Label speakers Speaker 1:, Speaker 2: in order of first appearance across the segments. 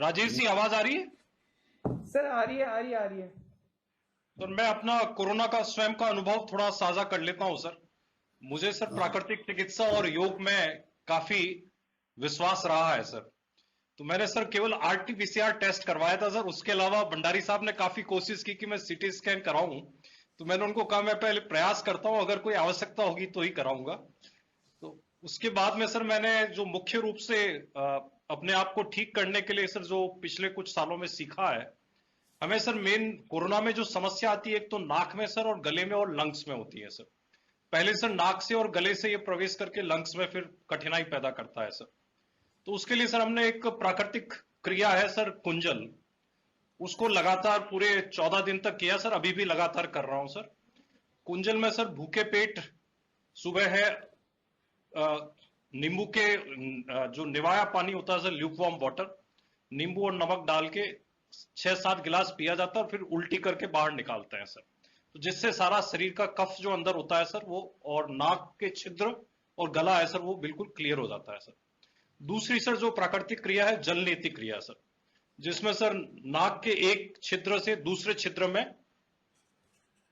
Speaker 1: राजेश जी, आवाज आ रही है?
Speaker 2: सर आ रही है, आ रही है, आ रही है।
Speaker 1: तो मैं अपना कोरोना का स्वयं का अनुभव थोड़ा साझा कर लेता हूं सर। मुझे सर प्राकृतिक चिकित्सा और योग में काफी विश्वास रहा है सर। तो मैंने सर केवल आरटीपीसीआर टेस्ट करवाया था सर। उसके अलावा भंडारी साहब ने काफी कोशिश की कि मैं सीटी स्कैन कराऊं। तो मैंने उनको कहा मैं पहले प्रयास करता हूं, अगर कोई आवश्यकता होगी तो ही कराऊंगा। तो उसके बाद में सर मैंने जो मुख्य रूप से अपने आप को ठीक करने के लिए सर जो पिछले कुछ सालों में सीखा है, हमें सर मेन कोरोना में जो समस्या आती है एक तो नाक में सर और गले में और लंग्स में होती है सर। पहले सर नाक से और गले से ये प्रवेश करके लंग्स में फिर कठिनाई पैदा करता है सर। तो उसके लिए सर हमने एक प्राकृतिक क्रिया है सर, कुंजल। उसको लगातार पूरे 14 दिन तक किया सर, अभी भी लगातार कर रहा हूं सर। कुंजल में सर भूखे पेट सुबह है नींबू के जो निवाया पानी होता है सर, ल्यूकवार्म वाटर, नींबू और नमक डाल के 6-7 गिलास पिया जाता है और फिर उल्टी करके बाहर निकालते हैं सर। तो जिससे सारा शरीर का कफ जो अंदर होता है सर वो, और नाक के छिद्र और गला है सर, वो बिल्कुल क्लियर हो जाता है सर। दूसरी सर जो प्राकृतिक क्रिया है, जल नीति क्रिया सर, जिसमें सर नाक के एक छिद्र से दूसरे छिद्र में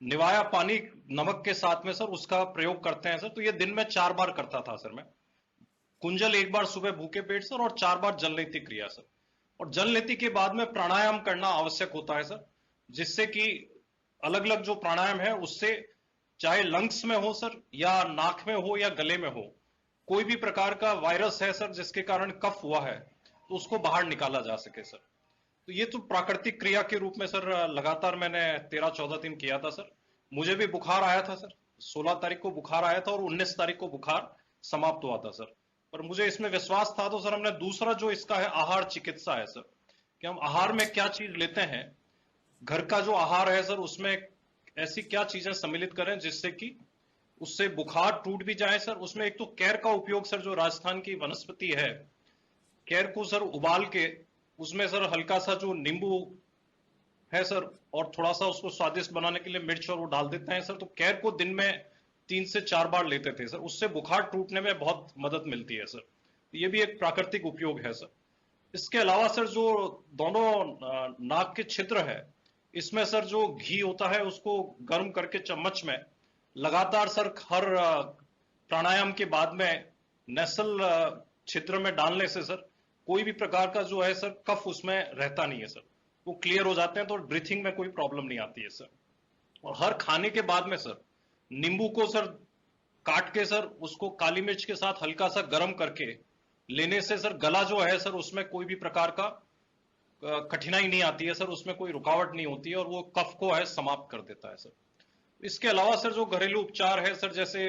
Speaker 1: निवाया पानी नमक के साथ में सर उसका प्रयोग करते हैं सर। तो ये दिन में 4 बार करता था सर मैं। कुंजल एक बार सुबह भूखे पेट सर, और 4 बार जल नीति क्रिया सर। और जल नीति के बाद में प्राणायाम करना आवश्यक होता है सर, जिससे कि अलग अलग जो प्राणायाम है उससे, चाहे लंग्स में हो सर या नाक में हो या गले में हो, कोई भी प्रकार का वायरस है सर जिसके कारण कफ हुआ है तो उसको बाहर निकाला जा सके सर। तो ये तो प्राकृतिक क्रिया के रूप में सर लगातार मैंने 13-14 दिन किया था सर। मुझे भी बुखार आया था सर, 16 तारीख को बुखार आया था और 19 तारीख को बुखार समाप्त हुआ था सर। पर मुझे इसमें विश्वास था, तो सर हमने दूसरा जो इसका है आहार चिकित्सा है सर, कि हम आहार में क्या चीज लेते हैं, घर का जो आहार है सर उसमें ऐसी क्या चीजें सम्मिलित करें जिससे कि उससे बुखार टूट भी जाए सर। उसमें एक तो कैर का उपयोग सर, जो राजस्थान की वनस्पति है, कैर को सर उबाल के उसमें सर हल्का सा जो नींबू है सर, और थोड़ा सा उसको स्वादिष्ट बनाने के लिए मिर्च और वो डाल देते हैं सर। तो कैर को दिन में 3 से 4 बार लेते थे सर, उससे बुखार टूटने में बहुत मदद मिलती है सर। ये भी एक प्राकृतिक उपयोग है सर। इसके अलावा सर जो दोनों नाक के छिद्र है, इसमें सर जो घी होता है उसको गर्म करके चम्मच में लगातार सर हर प्राणायाम के बाद में नेसल छिद्र में डालने से सर कोई भी प्रकार का जो है सर कफ उसमें रहता नहीं है सर, वो क्लियर हो जाते हैं, तो ब्रीथिंग में कोई प्रॉब्लम नहीं आती है सर। और हर खाने के बाद में सर नींबू को सर काट के सर उसको काली मिर्च के साथ हल्का सा गर्म करके लेने से सर गला जो है सर उसमें कोई भी प्रकार का कठिनाई नहीं आती है सर, उसमें कोई रुकावट नहीं होती है और वो कफ को है समाप्त कर देता है सर। इसके अलावा सर जो घरेलू उपचार है सर, जैसे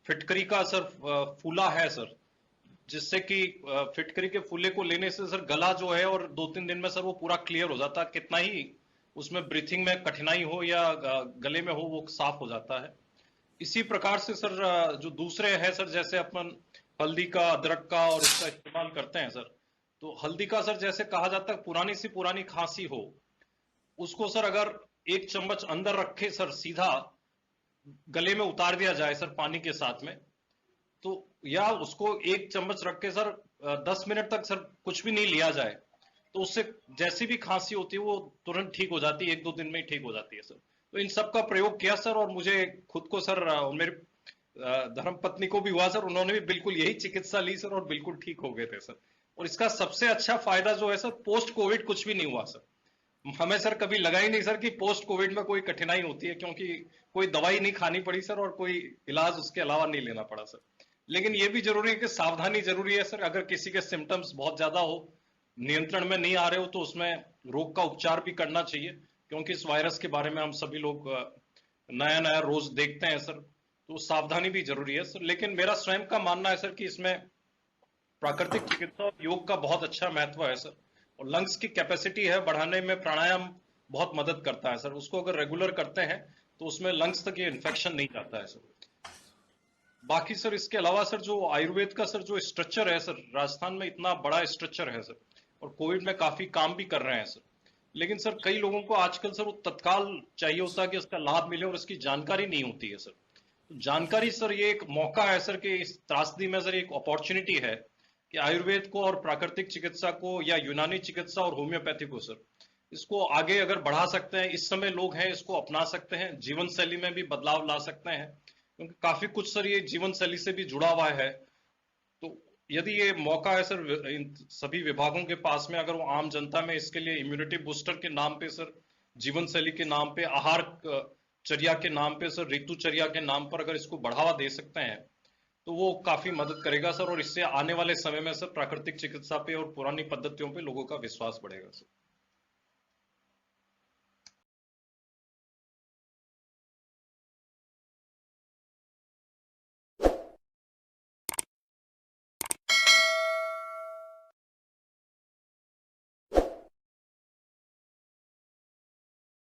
Speaker 1: फिटकरी का सर फूला है सर, जिससे कि फिटकरी के फूले को लेने से सर गला जो है और 2-3 दिन में सर वो पूरा क्लियर हो जाता है, कितना ही उसमें ब्रीथिंग में कठिनाई हो या गले में हो वो साफ हो जाता है। इसी प्रकार से सर जो दूसरे है सर, जैसे अपन हल्दी का, अदरक का और इसका इस्तेमाल करते हैं सर। तो हल्दी का सर जैसे कहा जाता है पुरानी सी पुरानी खांसी हो, उसको सर अगर 1 चम्मच अंदर रखे सर सीधा गले में उतार दिया जाए सर पानी के साथ में, तो या उसको 1 चम्मच रख के सर 10 मिनट तक सर कुछ भी नहीं लिया जाए, तो उससे जैसी भी खांसी होती है वो तुरंत ठीक हो जाती है, 1-2 दिन में ही ठीक हो जाती है सर। तो इन सब का प्रयोग किया सर, और मुझे खुद को सर और मेरे धर्म पत्नी को भी हुआ सर, उन्होंने भी बिल्कुल यही चिकित्सा ली सर और बिल्कुल ठीक हो गए थे सर। और इसका सबसे अच्छा फायदा जो है सर, पोस्ट कोविड कुछ भी नहीं हुआ सर। हमें सर कभी लगा ही नहीं सर कि पोस्ट कोविड में कोई कठिनाई होती है, क्योंकि कोई दवाई नहीं खानी पड़ी सर और कोई इलाज उसके अलावा नहीं लेना पड़ा सर। लेकिन ये भी जरूरी है कि सावधानी जरूरी है सर। अगर किसी के सिम्टम्स बहुत ज्यादा हो, नियंत्रण में नहीं आ रहे हो, तो उसमें रोग का उपचार भी करना चाहिए, क्योंकि इस वायरस के बारे में हम सभी लोग नया नया रोज देखते हैं सर। तो सावधानी भी जरूरी है सर। लेकिन मेरा स्वयं का मानना है सर कि इसमें प्राकृतिक चिकित्सा और योग का बहुत अच्छा महत्व है सर। और लंग्स की कैपेसिटी है बढ़ाने में प्राणायाम बहुत मदद करता है सर। उसको अगर रेगुलर करते हैं तो उसमें लंग्स तक ये इन्फेक्शन नहीं जाता है सर। बाकी सर इसके अलावा सर जो आयुर्वेद का सर जो स्ट्रक्चर है सर, राजस्थान में इतना बड़ा स्ट्रक्चर है सर, और कोविड में काफी काम भी कर रहे हैं सर। लेकिन सर कई लोगों को आजकल सर वो तत्काल चाहिए होता है कि उसका लाभ मिले, और उसकी जानकारी नहीं होती है सर। तो जानकारी सर ये एक मौका है सर कि इस त्रासदी में सर एक अपॉर्चुनिटी है कि आयुर्वेद को और प्राकृतिक चिकित्सा को या यूनानी चिकित्सा और होम्योपैथी को सर, इसको आगे अगर बढ़ा सकते हैं, इस समय लोग हैं इसको अपना सकते हैं, जीवन शैली में भी बदलाव ला सकते हैं, क्योंकि काफी कुछ सर ये जीवन शैली से भी जुड़ा हुआ है। तो यदि ये मौका है सर इन सभी विभागों के पास में, अगर वो आम जनता में इसके लिए इम्यूनिटी बूस्टर के नाम पे सर, जीवन शैली के नाम पे, आहार चर्या के नाम पे सर, ऋतुचर्या के नाम पर अगर इसको बढ़ावा दे सकते हैं तो वो काफी मदद करेगा सर, और इससे आने वाले समय में सर प्राकृतिक चिकित्सा पे और पुरानी पद्धतियों पे लोगों का विश्वास बढ़ेगा सर।